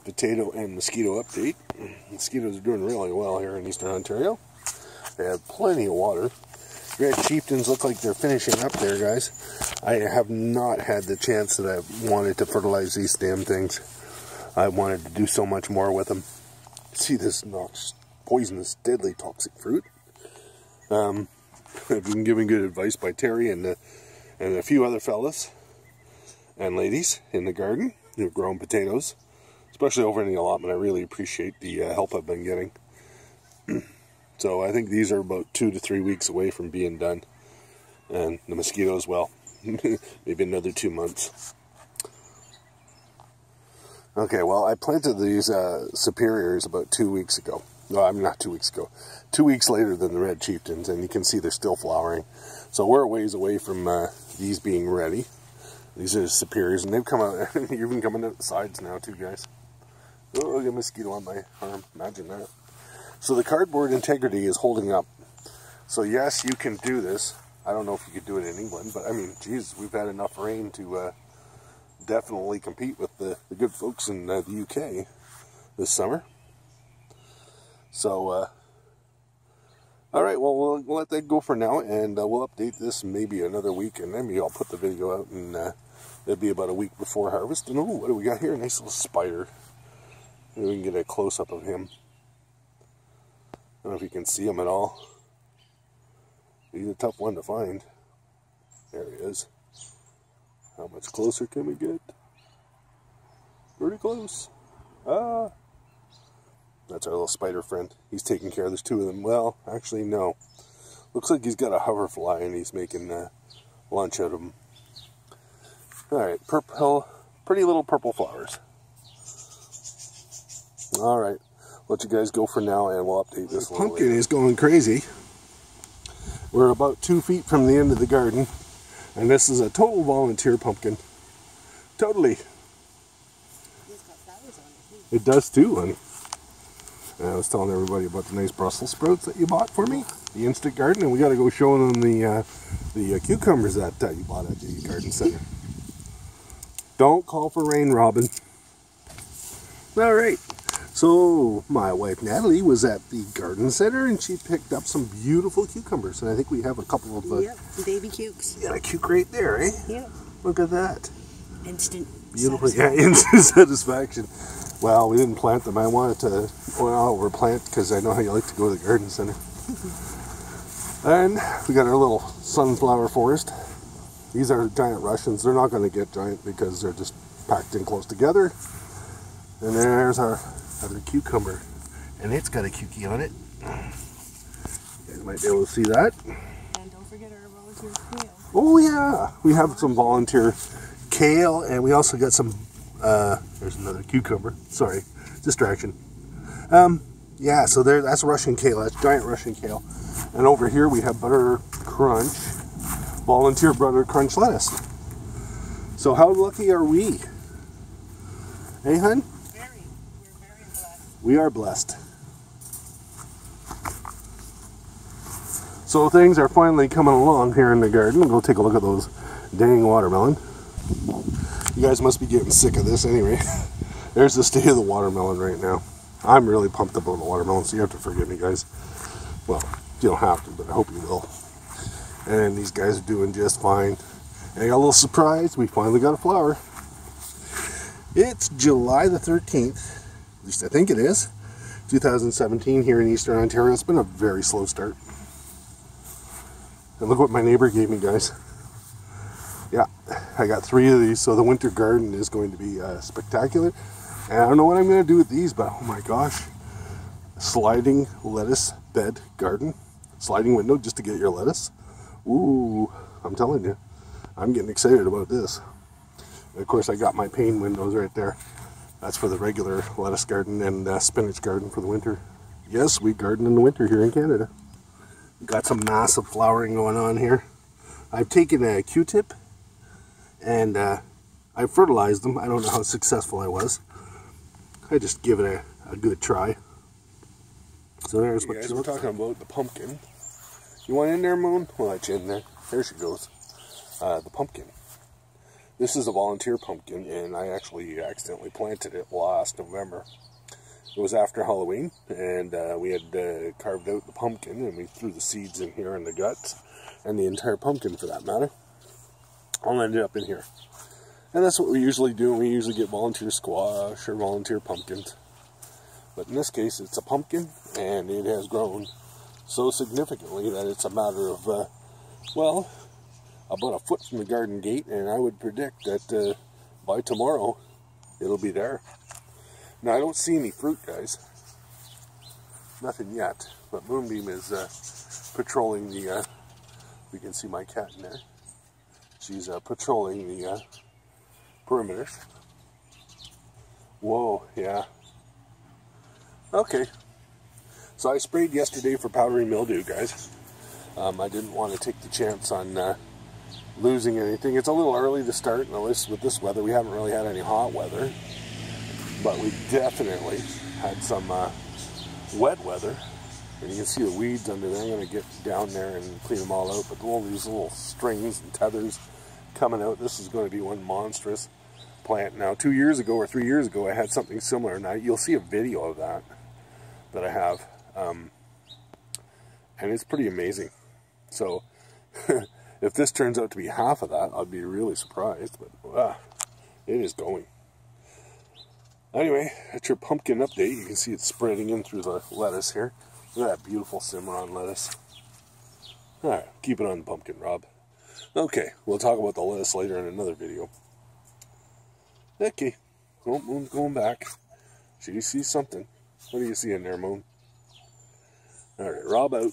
Potato and mosquito update. Mosquitoes are doing really well here in Eastern Ontario. They have plenty of water. Red chieftains look like they're finishing up there, guys. I have not had the chance that I wanted to fertilize these damn things. I wanted to do so much more with them. See this poisonous, deadly, toxic fruit. I've been given good advice by Terry and a few other fellas and ladies in the garden who have grown potatoes, especially over in the allotment. I really appreciate the help I've been getting. So I think these are about 2 to 3 weeks away from being done. And the mosquitoes, well, maybe another 2 months. Okay, well, I planted these superiors about 2 weeks ago. No, I mean, not 2 weeks ago. 2 weeks later than the red chieftains, and you can see they're still flowering. So we're a ways away from these being ready. These are the superiors, and they've come out, they're even coming out the sides now too, guys. Oh, look at a mosquito on my arm. Imagine that. So the cardboard integrity is holding up. So yes, you can do this. I don't know if you could do it in England, but I mean, geez, we've had enough rain to definitely compete with the good folks in the UK this summer. So, alright, well, we'll let that go for now, and we'll update this maybe another week, and maybe I'll put the video out, and it'll be about a week before harvest. And oh, what do we got here? A nice little spider. Maybe we can get a close-up of him. I don't know if you can see him at all. He's a tough one to find. There he is. How much closer can we get? Pretty close. Ah! That's our little spider friend. He's taking care of. There's 2 of them. Well, actually, no. Looks like he's got a hoverfly and he's making lunch out of them. Alright, purple, pretty little purple flowers. Alright, let you guys go for now and we'll update this. The pumpkin is going crazy. We're about 2 feet from the end of the garden, and this is a total volunteer pumpkin. Totally. It does too, honey. And I was telling everybody about the nice Brussels sprouts that you bought for me, the Instant Garden, and we got to go show them the cucumbers that you bought at the garden center. Don't call for rain, Robin. All right. So my wife Natalie was at the garden center and she picked up some beautiful cucumbers, and I think we have a couple of yep, baby cukes. Yeah, a cuke right there, eh? Yep. Look at that. Instant beautiful, yeah, instant satisfaction. Well, we didn't plant them. I wanted to, well, replant because I know how you like to go to the garden center. And we got our little sunflower forest. These are giant Russians. They're not going to get giant because they're just packed in close together. And there's our other cucumber, and it's got a cukie on it. You guys might be able to see that. And don't forget our volunteer kale. Oh yeah, we have some volunteer kale, and we also got some. There's another cucumber. Sorry, distraction. Yeah, so that's Russian kale. That's giant Russian kale. And over here we have butter crunch, volunteer butter crunch lettuce. So how lucky are we? Hey, hun? We are blessed. So things are finally coming along here in the garden. We'll go take a look at those dang watermelon. You guys must be getting sick of this anyway. There's the state of the watermelon right now. I'm really pumped about the watermelon, so you have to forgive me, guys. Well, you don't have to, but I hope you will. And these guys are doing just fine. And I got a little surprise. We finally got a flower. It's July the 13th. At least I think it is, 2017 here in Eastern Ontario. It's been a very slow start. And look what my neighbor gave me, guys. Yeah, I got 3 of these, so the winter garden is going to be spectacular. And I don't know what I'm going to do with these, but oh my gosh. Sliding lettuce bed garden. Sliding window just to get your lettuce. Ooh, I'm telling you, I'm getting excited about this. And of course, I got my pane windows right there. That's for the regular lettuce garden and spinach garden for the winter. Yes, we garden in the winter here in Canada. Got some massive flowering going on here. I've taken a Q-tip and I fertilized them. I don't know how successful I was. I just give it a good try. So there's what we're talking about, the pumpkin. You want in there, Moon? We'll let you in there. There she goes. The pumpkin. This is a volunteer pumpkin, and I actually accidentally planted it last November. It was after Halloween, and we had carved out the pumpkin, and we threw the seeds in here and the guts, and the entire pumpkin for that matter, all ended up in here. And that's what we usually do. We usually get volunteer squash or volunteer pumpkins. But in this case, it's a pumpkin, and it has grown so significantly that it's a matter of, well, about a foot from the garden gate, and I would predict that by tomorrow, it'll be there. Now, I don't see any fruit, guys. Nothing yet, but Moonbeam is patrolling the, you can see my cat in there. She's patrolling the perimeters. Whoa, yeah. Okay. So I sprayed yesterday for powdery mildew, guys. I didn't want to take the chance on losing anything. It's a little early to start, and with this weather, we haven't really had any hot weather. But we definitely had some wet weather. And you can see the weeds under there. I'm going to get down there and clean them all out. But all these little strings and tethers coming out. This is going to be one monstrous plant. Now, 2 years ago or 3 years ago, I had something similar. Now, you'll see a video of that I have. And it's pretty amazing. So, if this turns out to be half of that, I'd be really surprised. But it is going. Anyway, that's your pumpkin update. You can see it's spreading in through the lettuce here. Look at that beautiful Cimarron lettuce. Alright, keep it on pumpkin, Rob. Okay, we'll talk about the lettuce later in another video. Okay, oh, Moon's going back. She sees something. What do you see in there, Moon? Alright, Rob out.